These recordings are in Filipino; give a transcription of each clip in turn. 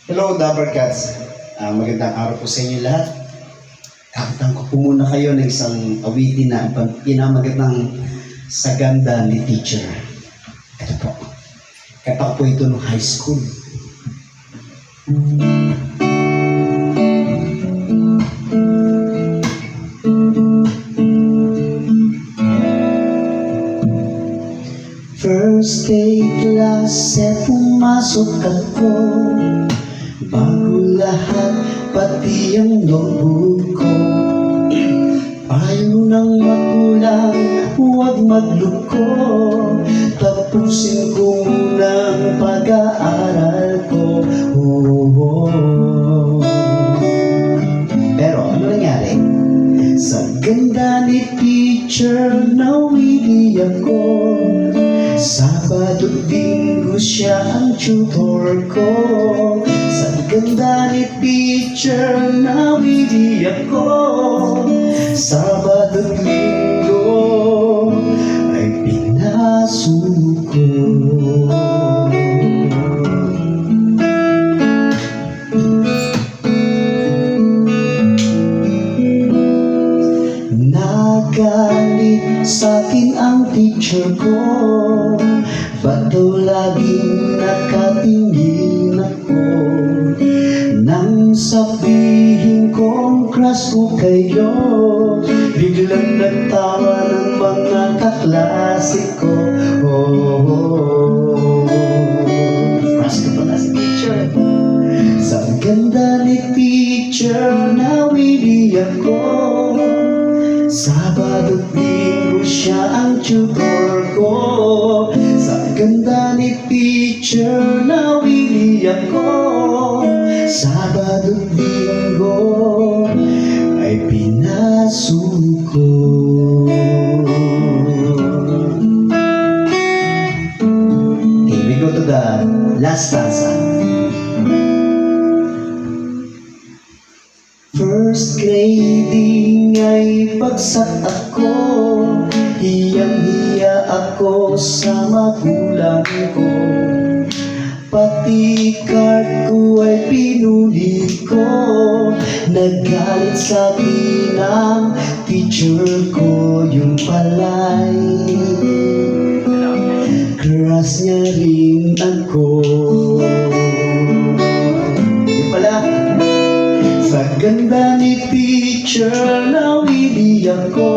Hello, Dabber Cats. Magandang araw po sa inyo lahat. Kakantahan ko po muna kayo ng isang awitin na pinamagatang Sa Ganda ni Teacher. Ito po. Kanta ko po ito nung high school. First day class, pumasok ako. Bago lahat, pati ang notebook ko. Payo ng magulang, huwag magluko. Tapusin ko muna ang pag-aaral ko. Pero ano nangyari? Sa ganda ni teacher, nawili ako. Sabado, Linggo siya ang tutor ko. Sa ganda ni teacher, nawili ako. Sabado, Linggo ay pinasuko. Nagalit sa'kin ang teacher ko. Ba't daw laging nakatingin ako? Nang sabihin kong crush ko kayo, biglang nagtawa ng mga kaklase ko. Crush ko pala si teacher. Sa ganda ni teacher, nawili ako. Sabado, Linggo siya ang tutor ko. Sa ganda ni teacher, nawili ako. Sabado, Linggo ay pinasuko. Okay, we go to the last stanza. First grading ay bagsak ako. Hiyang-hiya ako sa magulang ko. Pati card ko ay pinuli ko. Nagalit sa akin ang teacher ko. Yung pala'y crush niya rin ako. Yung pala, sa ganda ni teacher, nawili ako.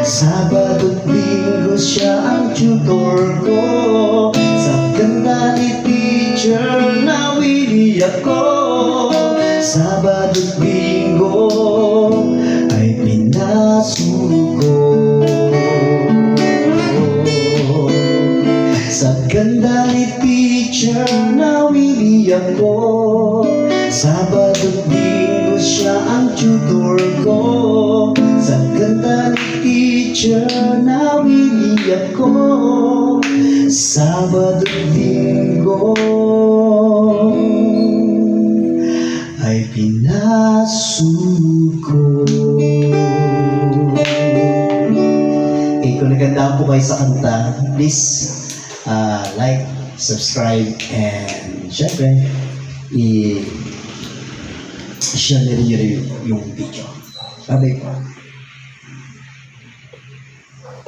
Sabado, Linggo siya ang tutor ko. Sa ganda ni teacher, nawili ako. Sabado, Linggo ay pinasuko. Sa ganda ni teacher, nawili ako. Sabado, Linggo siya ang tutor ko. Sa ganda ni teacher, nawili ako. Sabado, Linggo ay pinasuko. Okay, kung naganda po kayo sa kanta, please like, subscribe, and syempre, i-share na rin yung video. Bye-bye po.